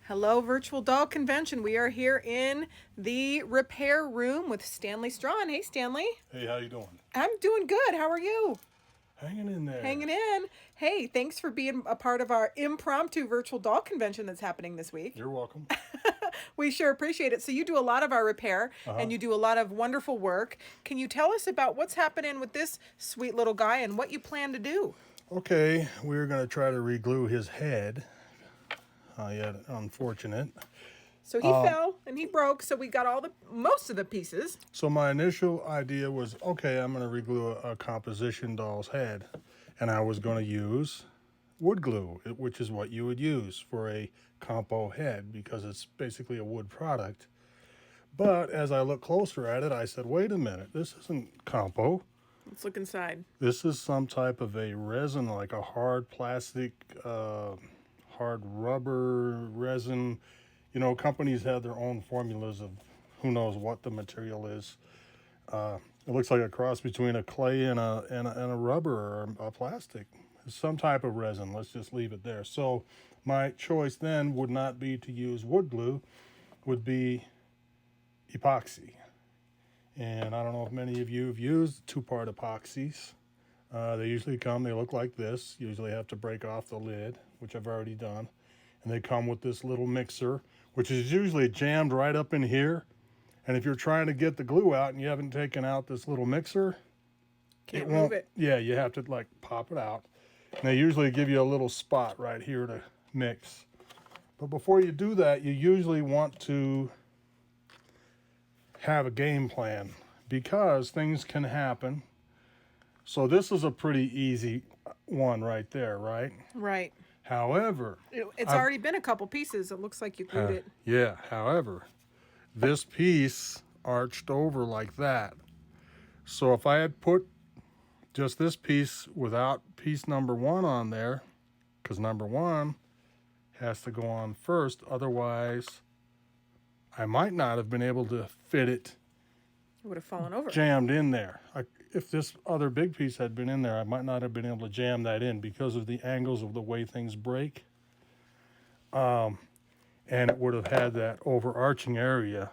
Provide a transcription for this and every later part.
Hello, Virtual Doll Convention. We are here in the repair room with Stanley Strawn. Hey, Stanley. Hey, how you doing? I'm doing good. How are you? Hanging in there. Hanging in. Hey, thanks for being a part of our impromptu Virtual Doll Convention that's happening this week. You're welcome. We sure appreciate it. So you do a lot of our repair and you do a lot of wonderful work. Can you tell us about what's happening with this sweet little guy and what you plan to do? Okay, we're going to try to reglue his head. Yeah, unfortunate. So he fell and he broke, so we got most of the pieces. So my initial idea was, okay, I'm going to reglue a composition doll's head. And I was going to use wood glue, which is what you would use for a compo head because it's basically a wood product. But as I looked closer at it, I said, wait a minute, this isn't compo. Let's look inside. This is some type of a resin, like a hard plastic, hard rubber resin. You know, companies have their own formulas of who knows what the material is. It looks like a cross between a clay and a rubber or a plastic. It's some type of resin. Let's just leave it there. So my choice then would not be to use wood glue, would be epoxy. And I don't know if many of you have used two-part epoxies. They usually come, they look like this. You usually have to break off the lid, which I've already done. And they come with this little mixer, which is usually jammed right up in here. And if you're trying to get the glue out and you haven't taken out this little mixer, Can't move it. Yeah, you have to like pop it out. And they usually give you a little spot right here to mix. But before you do that, you usually want to have a game plan because things can happen. So this is a pretty easy one right there, right? Right. However, It's already been a couple pieces. It looks like you glued it. yeah, however, this piece arched over like that. So if I had put just this piece without piece number one on there, because number one has to go on first, otherwise I might not have been able to fit it It would have fallen over. jammed in there. If this other big piece had been in there, I might not have been able to jam that in because of the angles of the way things break. And it would have had that overarching area.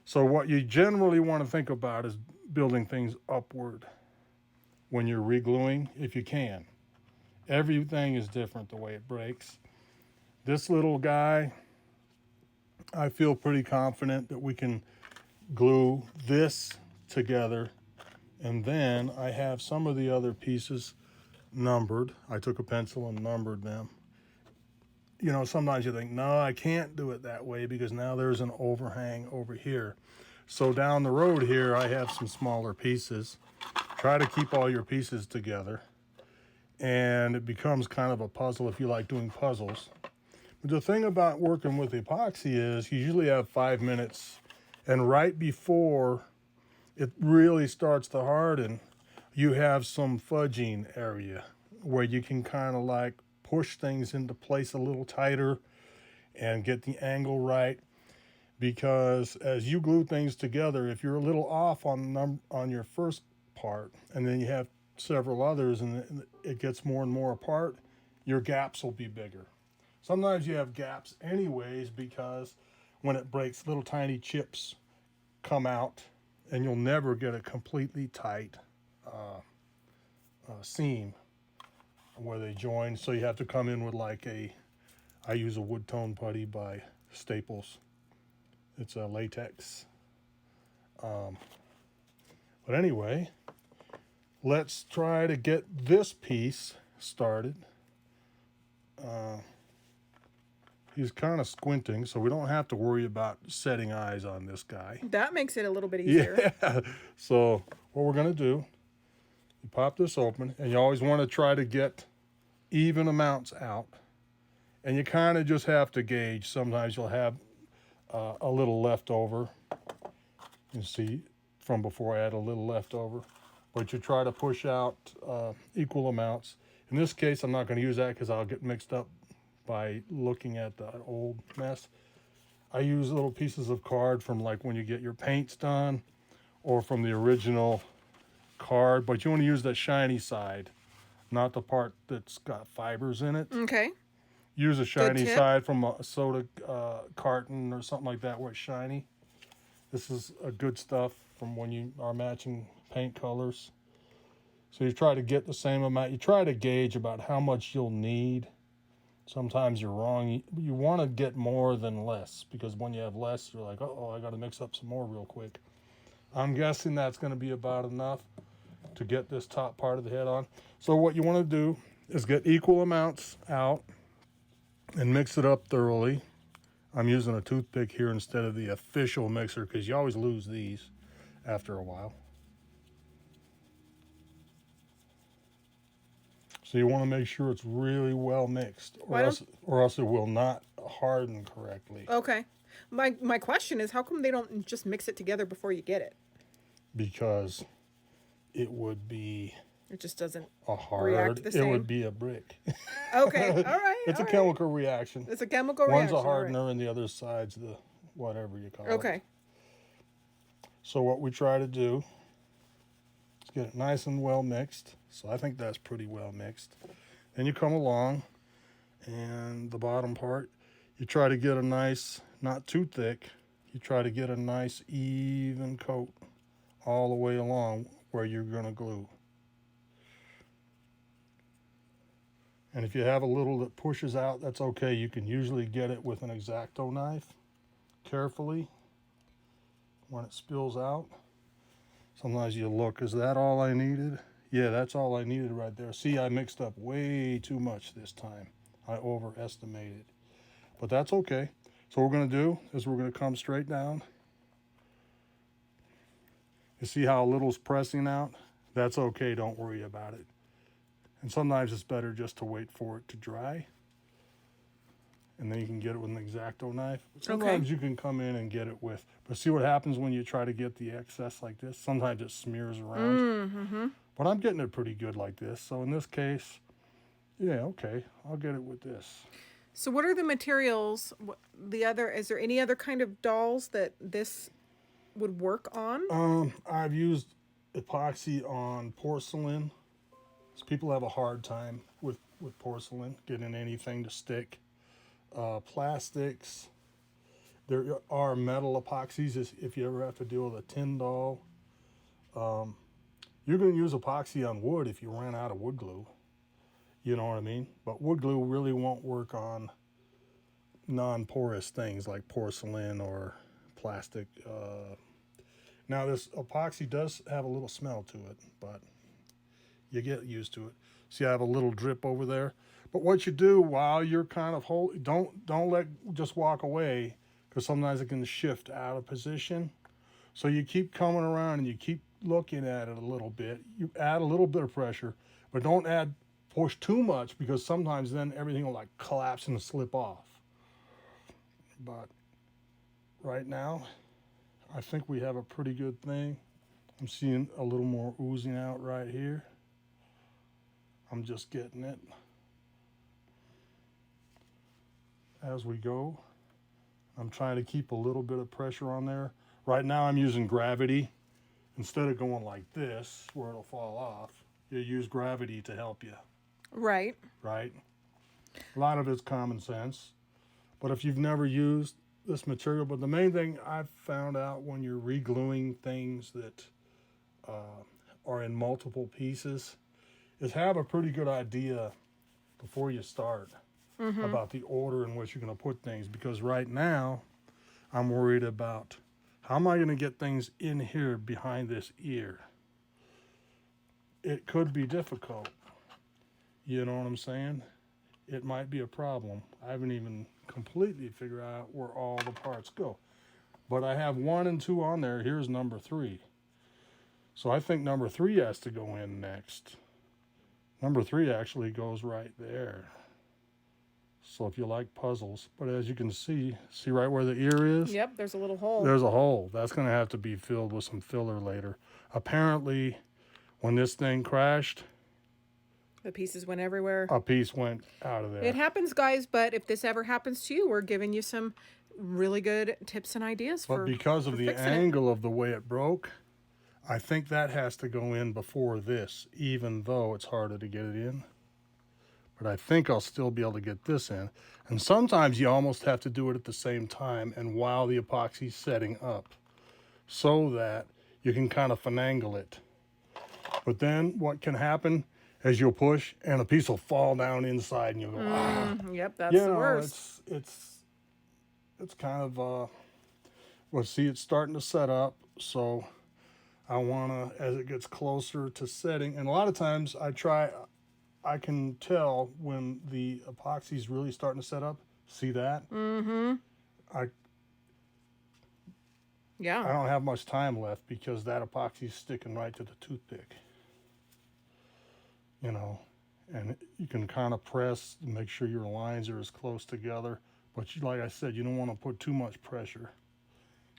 So what you generally want to think about is building things upward when you're regluing, if you can. Everything is different the way it breaks. This little guy, I feel pretty confident that we can glue this together. And then I have some of the other pieces numbered. I took a pencil and numbered them. You know, sometimes you think, no, I can't do it that way because now there's an overhang over here. So down the road here, I have some smaller pieces. Try to keep all your pieces together. And it becomes kind of a puzzle if you like doing puzzles. But the thing about working with epoxy is you usually have 5 minutes. And right before it really starts to harden, you have some fudging area where you can kind of like push things into place a little tighter and get the angle right. Because as you glue things together, if you're a little off on your first part and then you have several others and it gets more and more apart, your gaps will be bigger. Sometimes you have gaps anyways because when it breaks, little tiny chips come out and you'll never get a completely tight seam where they join. So you have to come in with like I use a wood tone putty by Staples. It's a latex. But anyway, let's try to get this piece started. He's kind of squinting, so we don't have to worry about setting eyes on this guy. That makes it a little bit easier. Yeah. So what we're going to do, you pop this open, and you always want to try to get even amounts out. And you kind of just have to gauge. Sometimes you'll have a little left over. You see from before I had a little left over. But you try to push out equal amounts. In this case, I'm not going to use that because I'll get mixed up by looking at the old mess. I use little pieces of card from like when you get your paints done or from the original card, but you want to use that shiny side, not the part that's got fibers in it. Okay. use a shiny tip. side from a soda carton or something like that where it's shiny. This is a good stuff from when you are matching paint colors. So you try to get the same amount. You try to gauge about how much you'll need. Sometimes you're wrong. You want to get more than less, because when you have less, you're like, oh, I got to mix up some more real quick. I'm guessing that's going to be about enough to get this top part of the head on. So what you want to do is get equal amounts out and mix it up thoroughly. I'm using a toothpick here instead of the official mixer, because you always lose these after a while. So you want to make sure it's really well mixed, or else it will not harden correctly. Okay. My question is, how come they don't just mix it together before you get it? Because it would be It just doesn't react the same. It would be a brick. Okay, all right. It's a chemical reaction. It's a chemical reaction. reaction. One's a hardener and the other side's the whatever you call it. Okay. So what we try to do is get it nice and well mixed. So I think that's pretty well mixed. Then you come along, and the bottom part, you try to get a nice, not too thick, you try to get a nice even coat all the way along where you're going to glue. And if you have a little that pushes out, that's okay. You can usually get it with an X-Acto knife carefully when it spills out. Sometimes you look, is that all I needed? Yeah, that's all I needed right there. See, I mixed up way too much this time. I overestimated. But that's okay. So what we're going to do is we're going to come straight down. You see how a little's pressing out? That's okay, don't worry about it. And sometimes it's better just to wait for it to dry. And then you can get it with an X-Acto knife. Sometimes you can come in and get it with, but see what happens when you try to get the excess like this? Sometimes it smears around. Mm-hmm. But I'm getting it pretty good like this. So in this case, yeah, okay, I'll get it with this. So what are the materials? Is there any other kind of dolls that this would work on? I've used epoxy on porcelain. So people have a hard time with porcelain, getting anything to stick. Plastics. There are metal epoxies if you ever have to deal with a tin doll. You're going to use epoxy on wood if you ran out of wood glue. You know what I mean? But wood glue really won't work on non-porous things like porcelain or plastic. Now this epoxy does have a little smell to it, but you get used to it. See, I have a little drip over there. But what you do while you're kind of don't just walk away, because sometimes it can shift out of position. So you keep coming around and you keep looking at it a little bit. You add a little bit of pressure, but don't push too much, because sometimes then everything will like collapse and slip off. But right now, I think we have a pretty good thing. I'm seeing a little more oozing out right here. I'm just getting it as we go. I'm trying to keep a little bit of pressure on there. Right now I'm using gravity. Instead of going like this where it'll fall off, you use gravity to help you. Right. Right? A lot of it's common sense. But if you've never used this material, but the main thing I've found out when you're regluing things that are in multiple pieces is have a pretty good idea before you start about the order in which you're going to put things. Because right now, I'm worried about how am I going to get things in here behind this ear. It could be difficult. You know what I'm saying? It might be a problem. I haven't even completely figured out where all the parts go. But I have 1 and 2 on there. Here's number 3. So I think number 3 has to go in next. Number 3 actually goes right there. So if you like puzzles, but as you can see right where the ear is? Yep, there's a little hole. There's a hole. That's going to have to be filled with some filler later. Apparently, when this thing crashed, the pieces went everywhere. A piece went out of there. It happens, guys, but if this ever happens to you, we're giving you some really good tips and ideas but because of the angle of the way it broke, I think that has to go in before this, even though it's harder to get it in. but I think I'll still be able to get this in. And sometimes you almost have to do it at the same time and while the epoxy's setting up so that you can kind of finagle it. But then what can happen is you'll push and a piece will fall down inside and you'll go, ah. Yep, that's the worst. It's kind of, well, see, it's starting to set up. So I want to, as it gets closer to setting, and a lot of times I can tell when the epoxy is really starting to set up. See that? Mm-hmm. I Yeah. don't have much time left because that epoxy is sticking right to the toothpick. You know, and you can kind of press and make sure your lines are as close together. But you, like I said, you don't want to put too much pressure.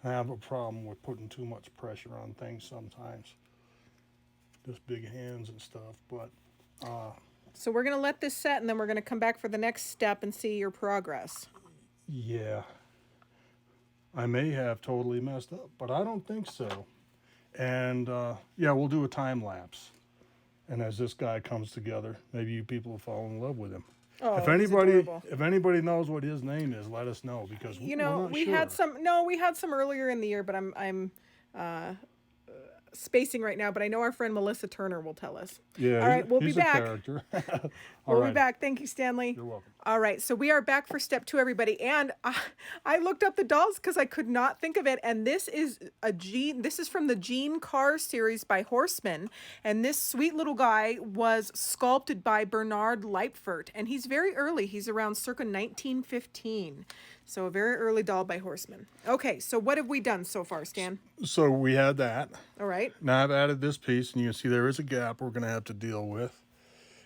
I have a problem with putting too much pressure on things sometimes. Just big hands and stuff, but... So we're going to let this set, and then we're going to come back for the next step and see your progress. Yeah. I may have totally messed up, but I don't think so. And, yeah, we'll do a time lapse. And as this guy comes together, maybe you people will fall in love with him. Oh, if he's adorable. anybody knows what his name is, let us know because You we're know, not we sure. had some. No, we had some earlier in the year, but I'm spacing right now. But I know our friend Melissa Turner will tell us. Yeah. All right, we'll be he's back. A character. We'll be back. Thank you, Stanley. You're welcome. All right, so we are back for step 2, everybody. And I looked up the dolls because I could not think of it. And this is This is from the Jean Carr series by Hoffman. And this sweet little guy was sculpted by Bernard Leipfert. And he's very early. He's around circa 1915. So a very early doll by Hoffman. Okay, so what have we done so far, Stan? So we had that. All right. Now I've added this piece, and you can see there is a gap we're going to have to deal with.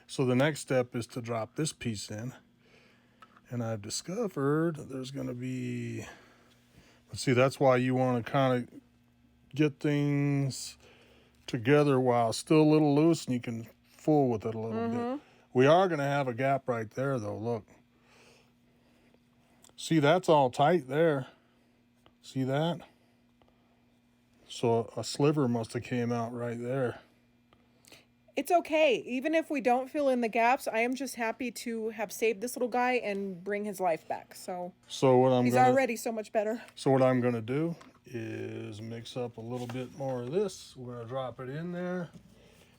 So the next step is to drop this piece in. And I've discovered there's going to be... But see, that's why you want to kind of get things together while still a little loose, and you can fool with it a little bit. We are going to have a gap right there, though. Look. See, that's all tight there. See that? So a sliver must have came out right there. It's okay. Even if we don't fill in the gaps, I am just happy to have saved this little guy and bring his life back. So he's already so much better. So what I'm going to do is mix up a little bit more of this. We're going to drop it in there,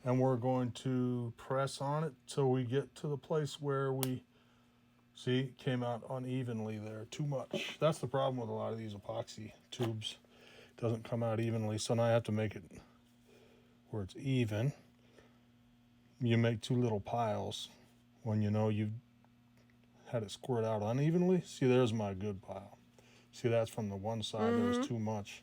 and we're going to press on it till we get to the place where we... See, it came out unevenly there, too much. That's the problem with a lot of these epoxy tubes. It doesn't come out evenly, so now I have to make it where it's even. You make 2 little piles when you know you've had it squirt out unevenly. See, there's my good pile. See, that's from the one side. There was too much.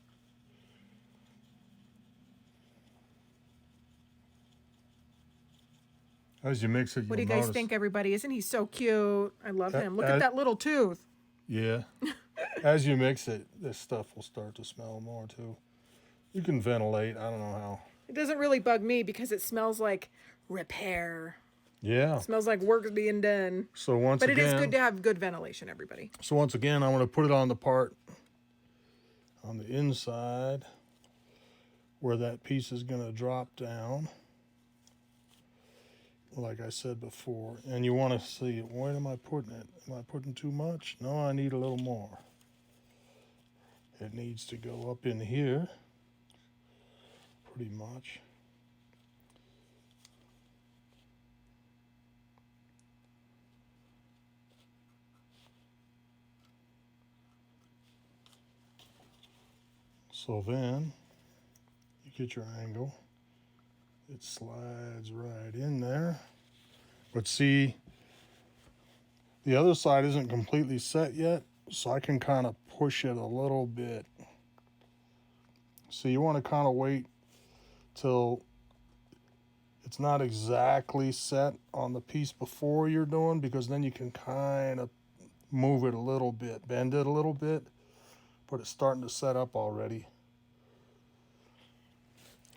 As you mix it, What do you guys think, everybody? Isn't he so cute? I love him. Look at that little tooth. Yeah. As you mix it, this stuff will start to smell more, too. You can ventilate. I don't know how. It doesn't really bug me because it smells like repair. Yeah. It smells like work's being done. So But it is good to have good ventilation, everybody. So once again, I'm going to put it on the part on the inside where that piece is going to drop down. Like I said before, and you want to see, where am I putting it? Am I putting too much? No, I need a little more. It needs to go up in here, pretty much. So then, you get your angle. It slides right in there. But see, the other side isn't completely set yet, so I can kind of push it a little bit. So you want to kind of wait till it's not exactly set on the piece before you're doing, because then you can kind of move it a little bit, bend it a little bit, but it's starting to set up already.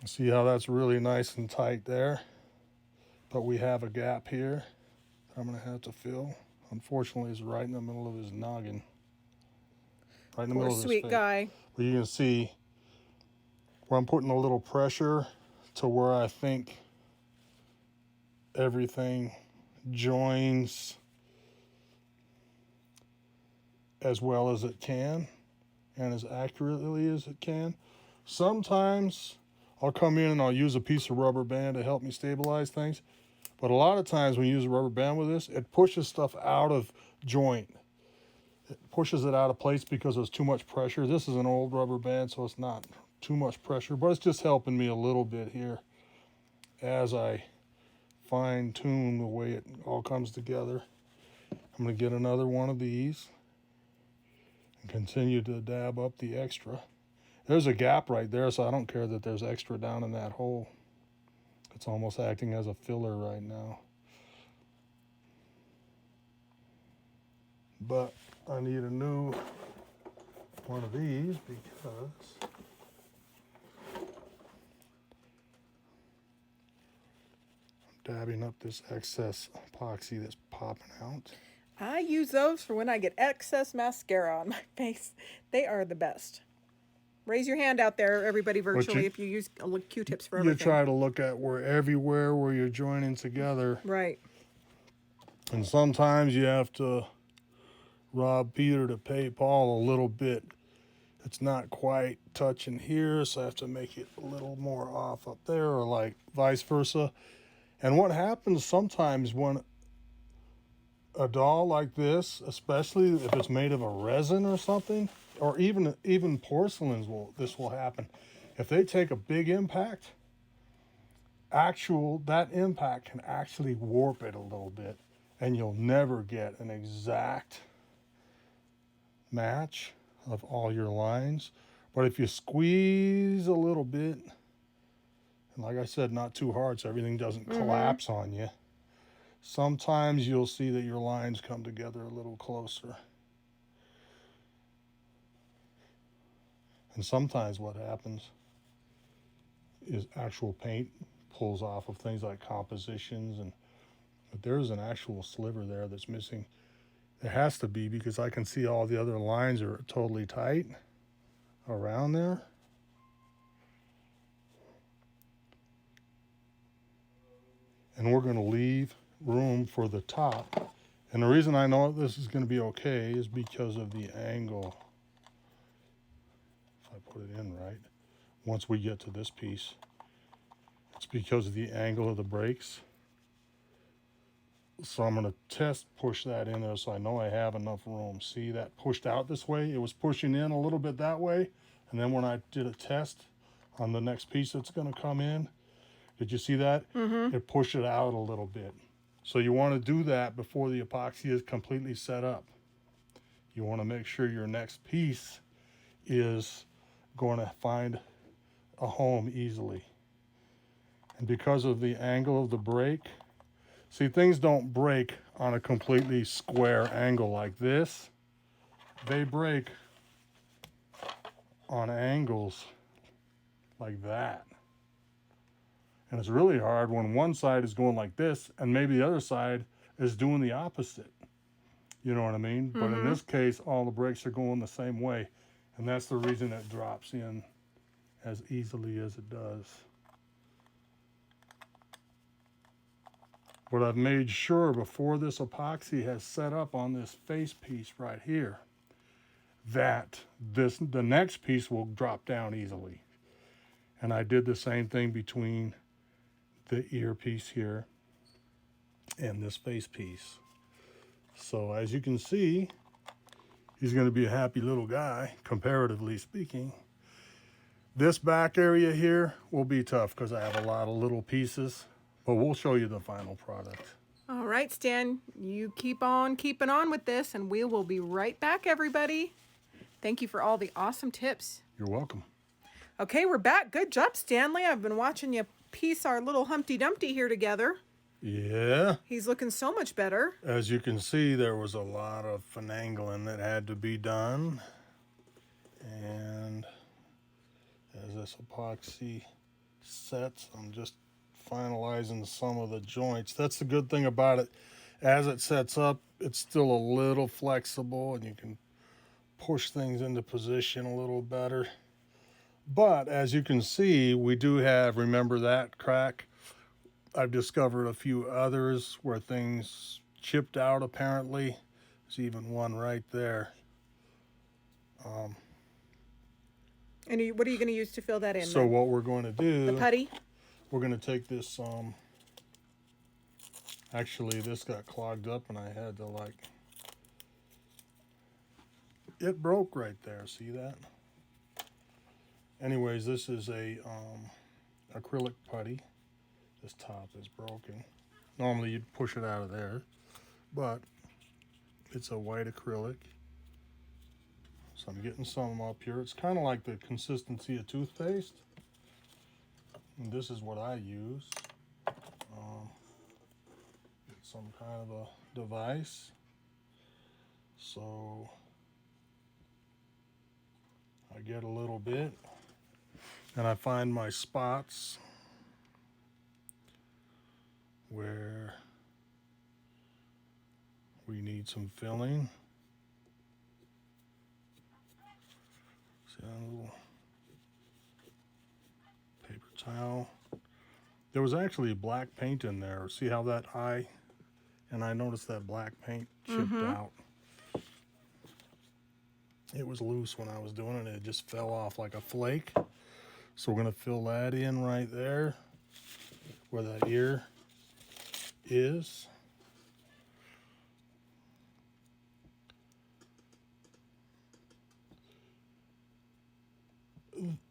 See how that's really nice and tight there? But we have a gap here I'm going to have to fill. Unfortunately, it's right in the middle of his noggin. Right in the middle of his face. Sweet guy. But you can see where I'm putting a little pressure to where I think everything joins as well as it can and as accurately as it can. Sometimes I'll come in and I'll use a piece of rubber band to help me stabilize things. But a lot of times when you use a rubber band with this, it pushes stuff out of joint. It pushes it out of place because there's too much pressure. This is an old rubber band, so it's not too much pressure, but it's just helping me a little bit here as I fine tune the way it all comes together. I'm going to get another one of these and continue to dab up the extra. There's a gap right there, so I don't care that there's extra down in that hole. It's almost acting as a filler right now. But I need a new one of these because I'm dabbing up this excess epoxy that's popping out. I use those for when I get excess mascara on my face. They are the best. Raise your hand out there, everybody, virtually, if you use Q-tips for everything. You try to look at everywhere where you're joining together. Right. And sometimes you have to rob Peter to pay Paul a little bit. It's not quite touching here, so I have to make it a little more off up there, or like vice versa. And what happens sometimes when a doll like this, especially if it's made of a resin or something, or even porcelains, this will happen. If they take a big impact, that impact can actually warp it a little bit, and you'll never get an exact match of all your lines. But if you squeeze a little bit, and like I said, not too hard so everything doesn't collapse on you, sometimes you'll see that your lines come together a little closer. And sometimes what happens is actual paint pulls off of things like compositions, but there's an actual sliver there that's missing. There has to be, because I can see all the other lines are totally tight around there. And we're going to leave room for the top. And the reason I know this is going to be okay is because of the angle. If I put it in right, once we get to this piece, it's because of the angle of the brakes. So I'm going to push that in there so I know I have enough room. See that pushed out this way? It was pushing in a little bit that way. And then when I did a test on the next piece that's going to come in, did you see that? It pushed it out a little bit. So you want to do that before the epoxy is completely set up. You want to make sure your next piece is going to find a home easily. And because of the angle of the brake, see, things don't break on a completely square angle like this. They break on angles like that. And it's really hard when one side is going like this and maybe the other side is doing the opposite. You know what I mean? But in this case, all the brakes are going the same way. And that's the reason it drops in as easily as it does. But I've made sure before this epoxy has set up on this face piece right here that the next piece will drop down easily. And I did the same thing between the earpiece here and this face piece. So as you can see, he's going to be a happy little guy, comparatively speaking. This back area here will be tough because I have a lot of little pieces, but we'll show you the final product. All right, Stan, you keep on keeping on with this, and we will be right back, everybody. Thank you for all the awesome tips. You're welcome. Okay, we're back. Good job, Stanley. I've been watching you piece our little Humpty Dumpty here together. Yeah. He's looking so much better. As you can see, there was a lot of finagling that had to be done. And as this epoxy sets, I'm just finalizing some of the joints. That's the good thing about it. As it sets up, it's still a little flexible and you can push things into position a little better. But as you can see, we do have, remember that crack? I've discovered a few others where things chipped out apparently. There's even one right there. And what are you going to use to fill that in? So then? what we're going to do, The putty? we're going to take this, actually this got clogged up and I had to like, it broke right there, see that? Anyways, this is a acrylic putty. This top is broken. Normally you'd push it out of there, but it's a white acrylic. So I'm getting some up here. It's kind of like the consistency of toothpaste. And this is what I use. It's some kind of a device. So I get a little bit and I find my spots where we need some filling. See that little paper towel. There was actually black paint in there. See how that eye, and I noticed that black paint chipped out. It was loose when I was doing it. It just fell off like a flake. So we're going to fill that in right there where that ear is.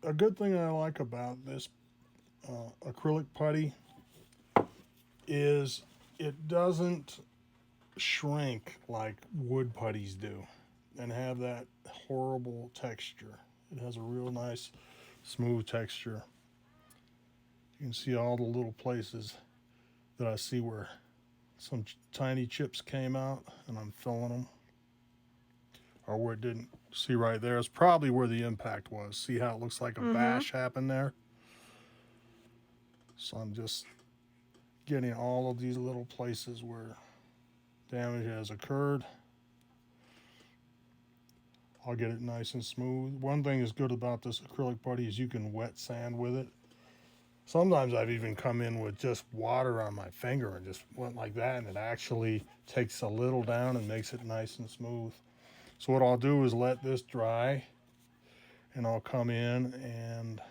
A good thing I like about this acrylic putty is it doesn't shrink like wood putties do and have that horrible texture. It has a real nice smooth texture. You can see all the little places that I see where some tiny chips came out and I'm filling them, or where it didn't. See right there is probably where the impact was. See how it looks like a bash happened there? So I'm just getting all of these little places where damage has occurred. I'll get it nice and smooth. One thing is good about this acrylic putty is you can wet sand with it. Sometimes I've even come in with just water on my finger and just went like that, and it actually takes a little down and makes it nice and smooth. So what I'll do is let this dry, and I'll come in and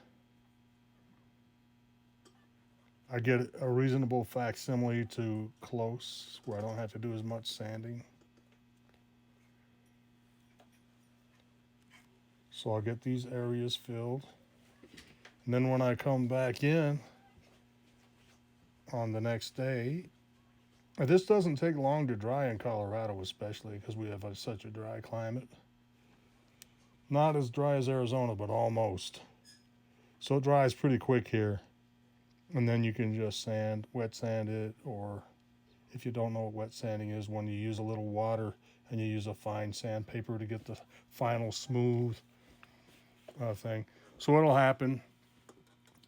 I get a reasonable facsimile to close where I don't have to do as much sanding. So I'll get these areas filled. And then when I come back in on the next day, this doesn't take long to dry in Colorado, especially because we have such a dry climate. Not as dry as Arizona, but almost. So it dries pretty quick here. And then you can just wet sand it, or if you don't know what wet sanding is, when you use a little water and you use a fine sandpaper to get the final smooth thing. So what'll happen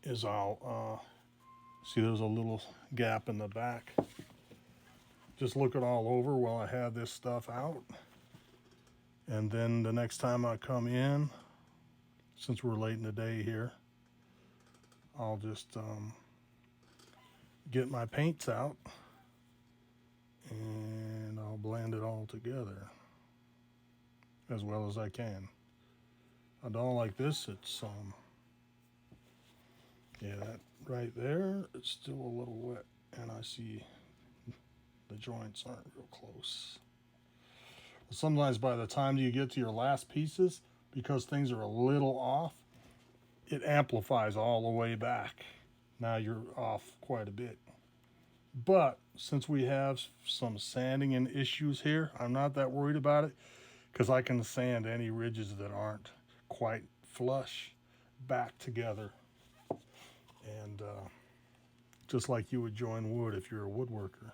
is I'll see there's a little gap in the back. Just look it all over while I have this stuff out. And then the next time I come in, since we're late in the day here, I'll just get my paints out and I'll blend it all together as well as I can. I don't like this, it's yeah, that right there, it's still a little wet, and I see the joints aren't real close. Sometimes by the time you get to your last pieces, because things are a little off, it amplifies all the way back. Now you're off quite a bit. But since we have some sanding and issues here, I'm not that worried about it, because I can sand any ridges that aren't quite flush back together. And just like you would join wood if you're a woodworker.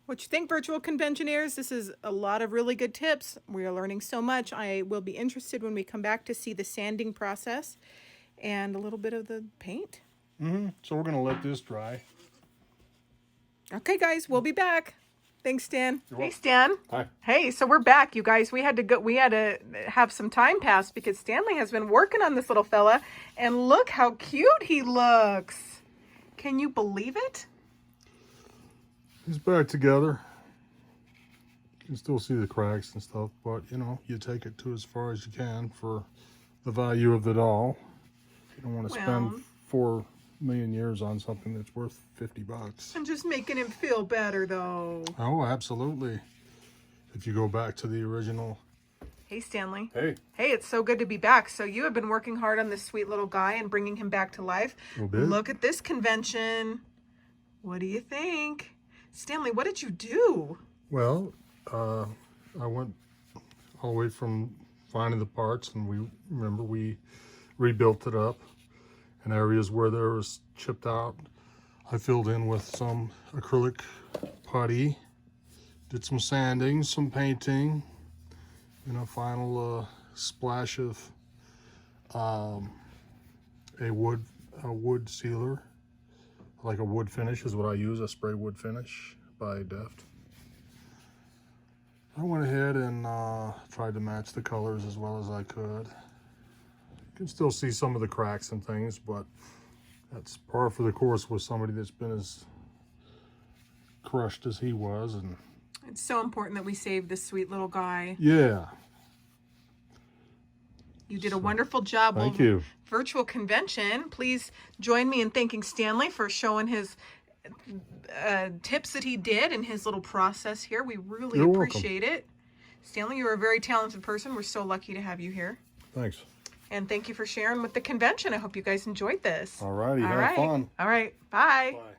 What you think, virtual conventioneers? This is a lot of really good tips. We are learning so much. I will be interested when we come back to see the sanding process and a little bit of the paint. So we're going to let this dry. Okay, guys, we'll be back. Thanks, Stan. Hey, Stan. Hi. Hey, so we're back, you guys. We had to have some time pass because Stanley has been working on this little fella, and look how cute he looks. Can you believe it? It's back together. You can still see the cracks and stuff, but you know, you take it to as far as you can for the value of the doll. You don't want to spend 4 million years on something that's worth $50. I'm just making him feel better though. Oh, absolutely. If you go back to the original. Hey, Stanley. Hey. Hey, it's so good to be back. So you have been working hard on this sweet little guy and bringing him back to life. A little bit. Look at this convention. What do you think? Stanley, what did you do? Well, I went all the way from finding the parts, and we rebuilt it up. In areas where there was chipped out, I filled in with some acrylic putty, did some sanding, some painting, and a final splash of a wood sealer, like a wood finish is what I use, a spray wood finish by Deft. I went ahead and tried to match the colors as well as I could. You can still see some of the cracks and things, but that's par for the course with somebody that's been as crushed as he was. And it's so important that we save this sweet little guy. yeah. You did a wonderful job. Thank you. Virtual convention. Please join me in thanking Stanley for showing his tips that he did in his little process here. We really appreciate it. Stanley, you're a very talented person. We're so lucky to have you here. Thanks. And thank you for sharing with the convention. I hope you guys enjoyed this. All righty. Have fun. All right. Bye. Bye.